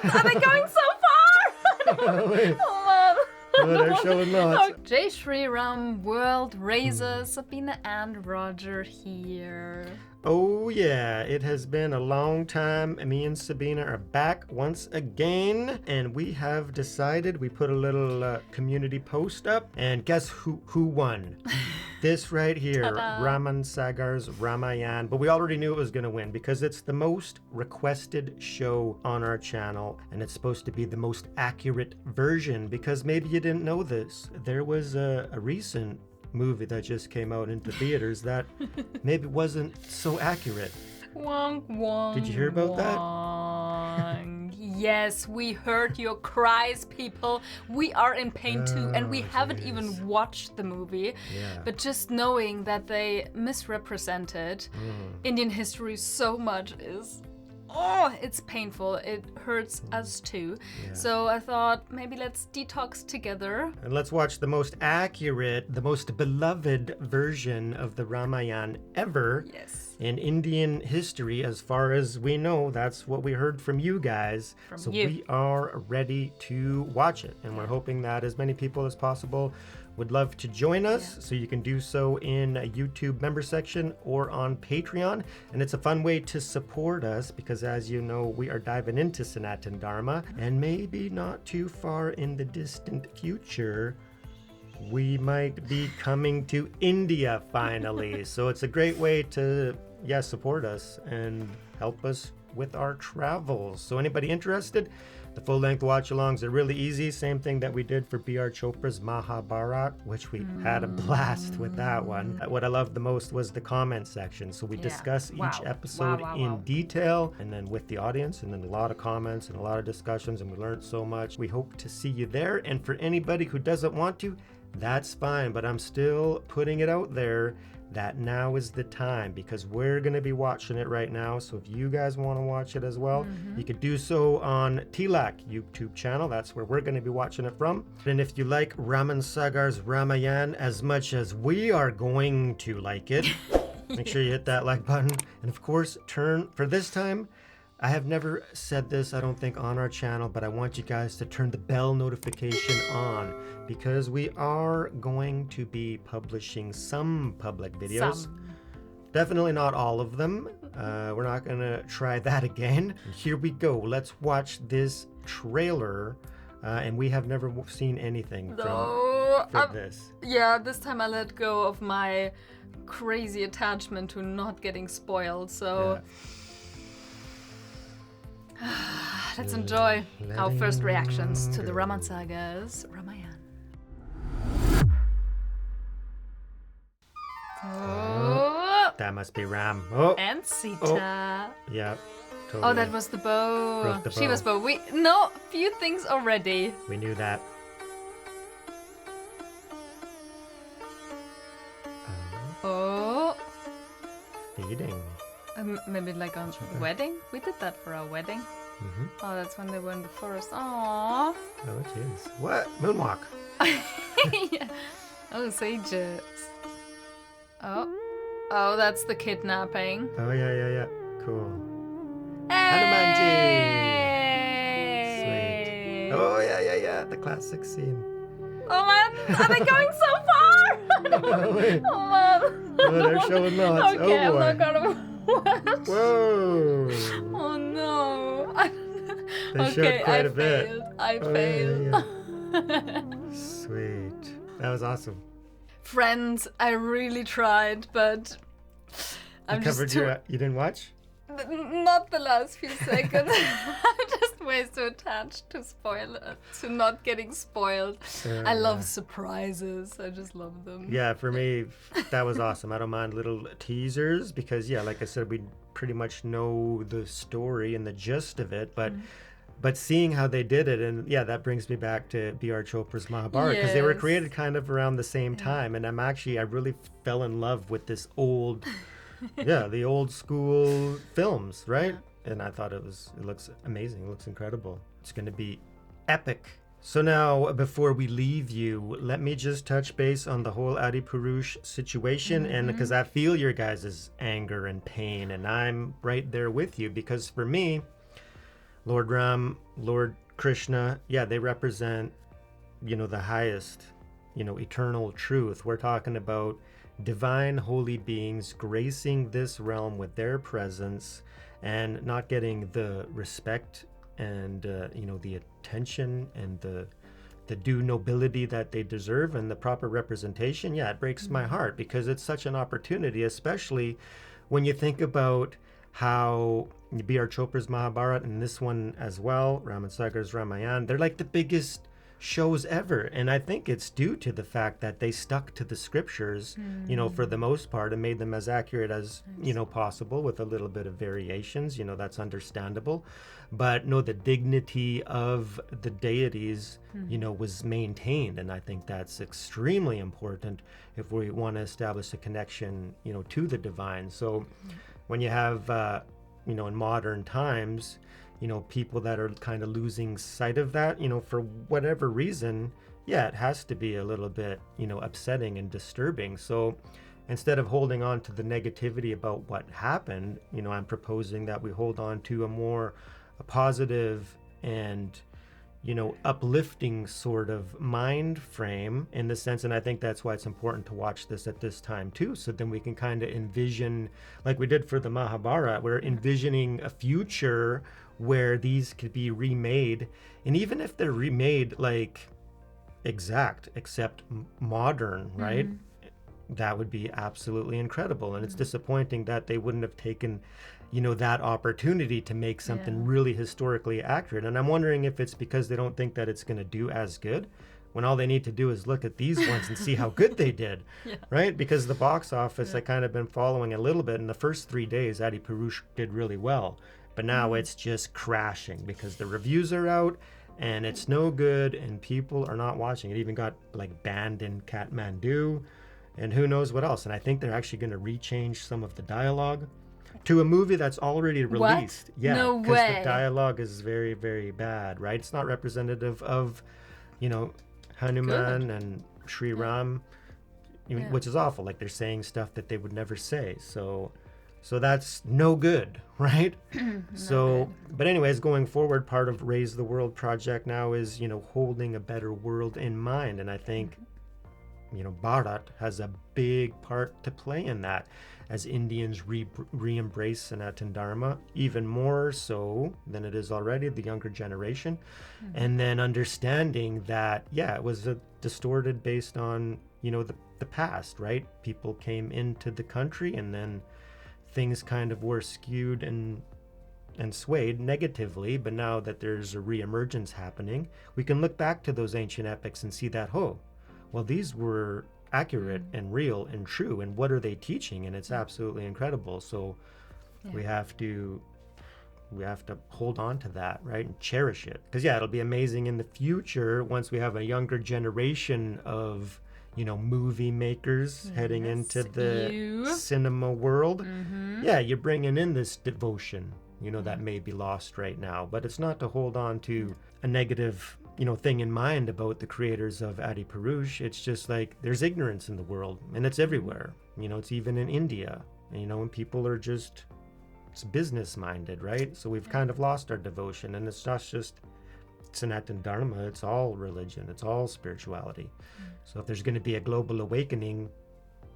Are they going so far? Wait. Oh man. Oh, they're showing lots. Jai Shri Ram, World Razor, Sabine and Roger here. Oh yeah, it has been a long time. Me and Sabina are back once again, and we have decided, we put a little community post up, and guess who won? This right here, Ta-da. Ramanand Sagar's Ramayan. But we already knew it was going to win because it's the most requested show on our channel, and it's supposed to be the most accurate version, because maybe you didn't know this. There was a recent movie that just came out into theaters that maybe wasn't so accurate. Wong, wong, Did you hear about that? wong. Yes, we heard your cries, people. We are in pain too, and we haven't jeez. even watched the movie. Yeah. But just knowing that they misrepresented Indian history so much is... Oh, it's painful. It hurts us too. Yeah. So I thought maybe let's detox together. And let's watch the most accurate, the most beloved version of the Ramayana ever. Yes. In Indian history, as far as we know. That's what we heard from you guys. From you. We are ready to watch it, and we're hoping that as many people as possible would love to join us. So you can do so in a YouTube member section or on Patreon. And it's a fun way to support us because, as you know, we are diving into Sanatan Dharma, and maybe not too far in the distant future, we might be coming to India finally. So it's a great way to, support us and help us with our travels. So anybody interested? The full-length watch-alongs are really easy. Same thing that we did for B.R. Chopra's Mahābhārata, which we had a blast with that one. What I loved the most was the comment section. So we discuss each episode in detail, and then with the audience, and then a lot of comments and a lot of discussions, and we learned so much. We hope to see you there. And for anybody who doesn't want to, that's fine. But I'm still putting it out there that now is the time, because we're going to be watching it right now. So if you guys want to watch it as well, you could do so on Tilak YouTube channel. That's where we're going to be watching it from. And if you like Ramanand Sagar's Ramayan as much as we are going to like it, make sure you hit that like button. And of course, turn for this time. I have never said this, I don't think, on our channel, but I want you guys to turn the bell notification on, because we are going to be publishing some public videos. Definitely not all of them. We're not going to try that again. Here we go. Let's watch this trailer. And we have never seen anything from this. Yeah, this time I let go of my crazy attachment to not getting spoiled. So... Let's enjoy our first reactions to the Ramanand Sagar's Ramayan. Oh. That must be Ram. Oh. And Sita. Oh. Yeah. Totally. Oh, that was the bow. Broke the She bow. was bow. We know a few things already. We knew that. Oh. Feeding. Maybe like on wedding? We did that for our wedding. Oh, that's when they were in the forest. Aww. Oh, it is. What? Moonwalk. Yeah. Oh, sages. Oh. Oh, that's the kidnapping. Oh, yeah. Cool. Hey! Sweet. Oh, yeah. The classic scene. Oh man, are they going so far? Oh, wait. Oh man. Oh, they're showing lots. Okay, Oh, boy. I'm not gonna watch. Whoa. Oh no. They showed quite a bit. I Oh, failed. yeah. Sweet. That was awesome. Friends, I really tried, but I'm You just covered too... you didn't watch? Not the last few seconds. I'm just way too attached to not getting spoiled. I love surprises. I just love them. Yeah, for me, that was awesome. I don't mind little teasers because, like I said, we pretty much know the story and the gist of it, but seeing how they did it, and that brings me back to B.R. Chopra's Mahābhārata, because they were created kind of around the same time, and I really fell in love with this old, the old school films, right? And I thought it looks amazing. It looks incredible. It's going to be epic. So now, before we leave you, let me just touch base on the whole Adipurush situation, and because I feel your guys' anger and pain, and I'm right there with you, because for me, Lord Ram, Lord Krishna, yeah, they represent, the highest, eternal truth. We're talking about divine holy beings gracing this realm with their presence and not getting the respect and, the attention and the due nobility that they deserve and the proper representation. Yeah, it breaks my heart because it's such an opportunity, especially when you think about how B.R. Chopra's Mahābhārata and this one as well, Ramanand Sagar's Ramayan, they're like the biggest shows ever. And I think it's due to the fact that they stuck to the scriptures, for the most part, and made them as accurate as, possible with a little bit of variations. That's understandable. But no, the dignity of the deities, was maintained. And I think that's extremely important if we want to establish a connection, to the divine. So when you have, in modern times, people that are kind of losing sight of that, for whatever reason, yeah, it has to be a little bit, upsetting and disturbing. So instead of holding on to the negativity about what happened, I'm proposing that we hold on to a positive and, uplifting sort of mind frame in the sense. And I think that's why it's important to watch this at this time too. So then we can kind of envision, like we did for the Mahābhārata, we're envisioning a future where these could be remade. And even if they're remade like exact, except modern, right? That would be absolutely incredible. And it's disappointing that they wouldn't have taken, that opportunity to make something really historically accurate. And I'm wondering if it's because they don't think that it's going to do as good, when all they need to do is look at these ones and see how good they did, right? Because the box office, I kind of been following a little bit. In the first 3 days, Adipurush did really well. But now it's just crashing because the reviews are out and it's no good and people are not watching. It even got like banned in Kathmandu and who knows what else. And I think they're actually going to rechange some of the dialogue to a movie that's already released. What? Yeah, No because way. the dialogue is very, very bad, right? It's not representative of, Hanuman and Sri Ram, which is awful. Like they're saying stuff that they would never say. So that's no good, right? But anyways, going forward, part of Raise the World project now is, holding a better world in mind. And I think, Bharat has a big part to play in that as Indians re-embrace Sanatan Dharma, even more so than it is already, the younger generation. And then understanding that, it was distorted based on, the past, right? People came into the country and then things kind of were skewed and swayed negatively, but now that there's a reemergence happening, we can look back to those ancient epics and see that, well, these were accurate and real and true, and what are they teaching? And it's absolutely incredible. So we have to hold on to that, right, and cherish it, because it'll be amazing in the future once we have a younger generation of movie makers heading into the cinema world. You're bringing in this devotion, that may be lost right now. But it's not to hold on to a negative, thing in mind about the creators of Adipurush. It's just like there's ignorance in the world, and it's everywhere. It's even in India, and people are just, it's business minded, right? So we've kind of lost our devotion, and it's not just Sanatan Dharma, it's all religion, it's all spirituality. So if there's going to be a global awakening,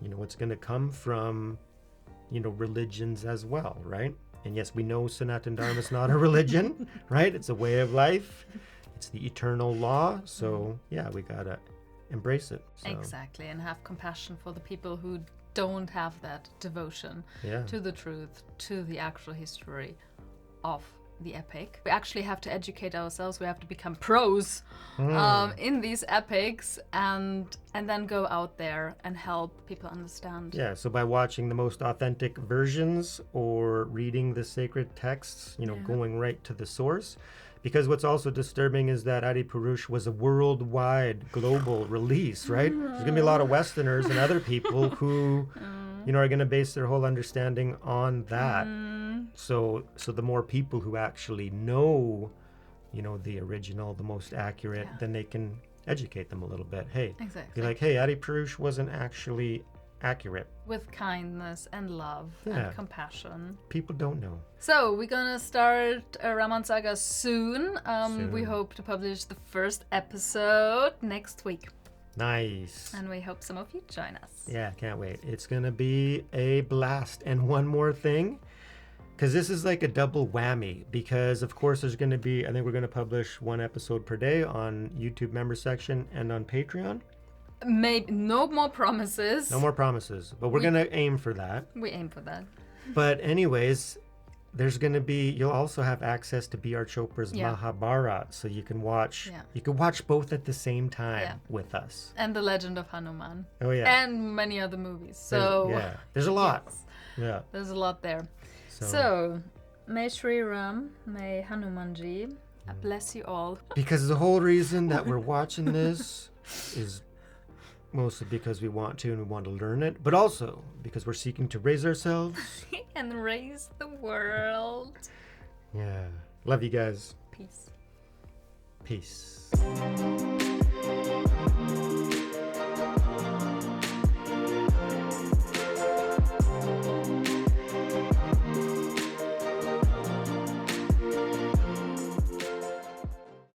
it's going to come from, religions as well, right? And yes, we know Sanatan Dharma is not a religion, right? It's a way of life. It's the eternal law. So we got to embrace it. So. Exactly, and have compassion for the people who don't have that devotion to the truth, to the actual history of the epic. We actually have to educate ourselves. We have to become pros in these epics, and then go out there and help people understand. Yeah, so by watching the most authentic versions or reading the sacred texts, going right to the source. Because what's also disturbing is that Adipurush was a worldwide global release, right? There's going to be a lot of Westerners and other people who, are going to base their whole understanding on that. So the more people who actually know, the original, the most accurate, then they can educate them a little bit. Hey, be like, hey, Adipurush wasn't actually accurate. With kindness and love and compassion. People don't know. So we're gonna start Ramanand Saga soon. We hope to publish the first episode next week. Nice. And we hope some of you join us. Yeah, can't wait. It's gonna be a blast. And one more thing, because this is like a double whammy, because of course there's gonna be, I think we're gonna publish one episode per day on YouTube member section and on Patreon. Maybe no more promises. No more promises, but we're gonna aim for that. We aim for that. But anyways, there's gonna be, you'll also have access to B.R. Chopra's Mahābhārata, so you can watch both at the same time with us. And The Legend of Hanuman. Oh yeah. And many other movies. So there's a lot. Yes. Yeah. There's a lot there. So may Sri Ram, may Hanumanji bless you all. Because the whole reason that we're watching this is mostly because we want to and we want to learn it, but also because we're seeking to raise ourselves. And raise the world. Yeah. Love you guys. Peace. Peace.